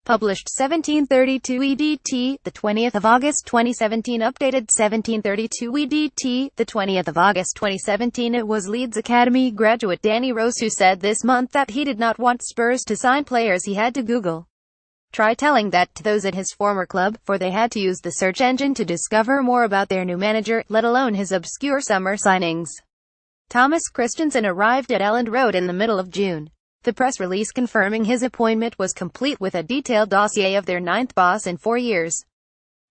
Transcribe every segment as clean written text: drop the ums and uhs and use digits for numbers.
Published 1732 EDT, the 20th of August 2017. Updated 1732 EDT, the 20th of August 2017. It was Leeds Academy graduate Danny Rose who said this month that he did not want Spurs to sign players he had to Google. Try telling that to those at his former club, for they had to use the search engine to discover more about their new manager, let alone his obscure summer signings. Thomas Christiansen arrived at Elland Road in the middle of June. The press release confirming his appointment was complete with a detailed dossier of their ninth boss in 4 years.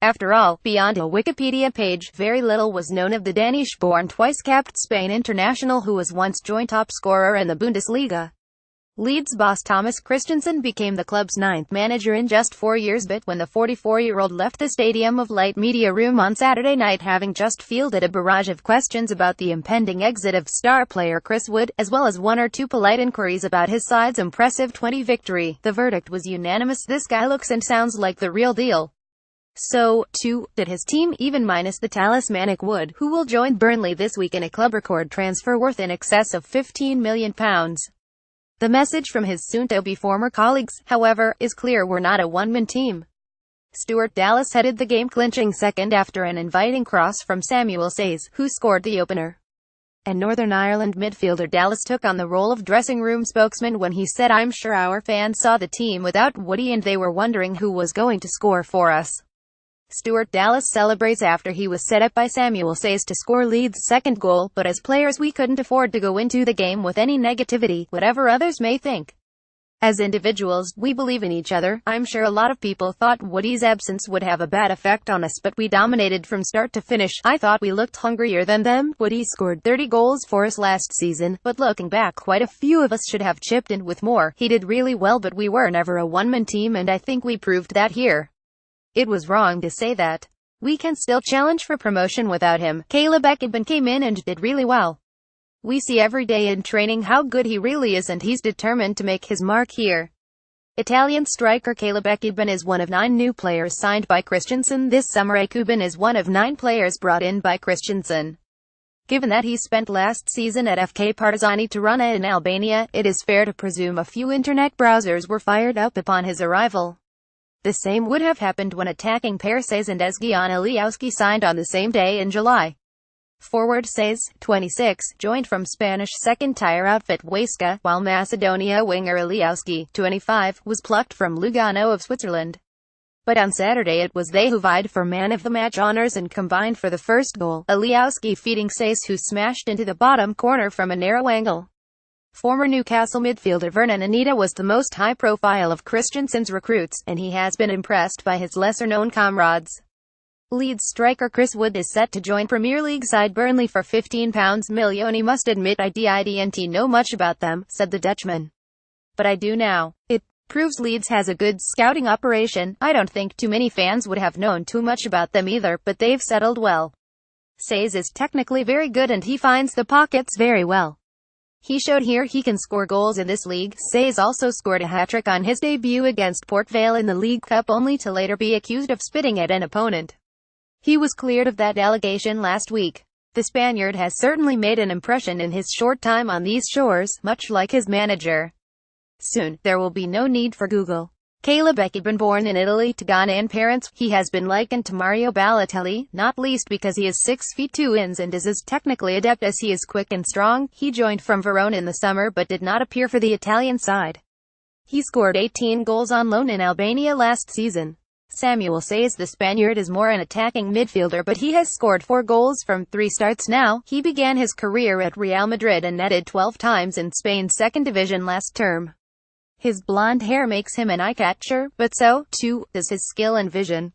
After all, beyond a Wikipedia page, very little was known of the Danish-born twice-capped Spain international who was once joint top scorer in the Bundesliga. Leeds boss Thomas Christiansen became the club's ninth manager in just 4 years, but when the 44-year-old left the Stadium of Light media room on Saturday night having just fielded a barrage of questions about the impending exit of star player Chris Wood, as well as 1 or 2 polite inquiries about his side's impressive 20 victory, the verdict was unanimous: this guy looks and sounds like the real deal. So, too, did his team, even minus the talismanic Wood, who will join Burnley this week in a club record transfer worth in excess of £15 million. The message from his soon-to-be former colleagues, however, is clear: we're not a one-man team. Stuart Dallas headed the game-clinching second after an inviting cross from Samuel Sayes, who scored the opener. And Northern Ireland midfielder Dallas took on the role of dressing-room spokesman when he said, "I'm sure our fans saw the team without Woody and they were wondering who was going to score for us." Stuart Dallas celebrates after he was set up by Samuel Sayes to score Leeds' second goal, but as players we couldn't afford to go into the game with any negativity, whatever others may think. As individuals, we believe in each other. I'm sure a lot of people thought Woody's absence would have a bad effect on us, but we dominated from start to finish. I thought we looked hungrier than them. Woody scored 30 goals for us last season, but looking back, quite a few of us should have chipped in with more. He did really well, but we were never a one-man team, and I think we proved that here. It was wrong to say that. We can still challenge for promotion without him. Caleb Ekidban came in and did really well. We see every day in training how good he really is, and he's determined to make his mark here. Italian striker Caleb Ekidban is one of 9 new players signed by Christiansen this summer. Ekidban is one of 9 players brought in by Christiansen. Given that he spent last season at FK Partizani Tirana in Albania, it is fair to presume a few internet browsers were fired up upon his arrival. The same would have happened when attacking pair Sayes and Ezgian Aliausky signed on the same day in July. Forward Sayes, 26, joined from Spanish second-tier outfit Huesca, while Macedonia winger Aliausky, 25, was plucked from Lugano of Switzerland. But on Saturday it was they who vied for man of the match honours and combined for the first goal, Aliausky feeding Sayes, who smashed into the bottom corner from a narrow angle. Former Newcastle midfielder Vernon Anita was the most high-profile of Christiansen's recruits, and he has been impressed by his lesser-known comrades. Leeds striker Chris Wood is set to join Premier League side Burnley for £15 million. He must admit, I didn't know much about them, said the Dutchman. But I do now. It proves Leeds has a good scouting operation. I don't think too many fans would have known too much about them either, but they've settled well. Sayes is technically very good and he finds the pockets very well. He showed here he can score goals in this league. Sayes also scored a hat-trick on his debut against Port Vale in the League Cup, only to later be accused of spitting at an opponent. He was cleared of that allegation last week. The Spaniard has certainly made an impression in his short time on these shores, much like his manager. Soon, there will be no need for Google. Caleb Ekidban, born in Italy to Ghanaian parents, he has been likened to Mario Balotelli, not least because he is 6 feet 2 inches and is as technically adept as he is quick and strong. He joined from Verona in the summer but did not appear for the Italian side. He scored 18 goals on loan in Albania last season. Samuel Sayes, the Spaniard, is more an attacking midfielder, but he has scored 4 goals from 3 starts now. He began his career at Real Madrid and netted 12 times in Spain's second division last term. His blonde hair makes him an eye-catcher, but so, too, does his skill and vision.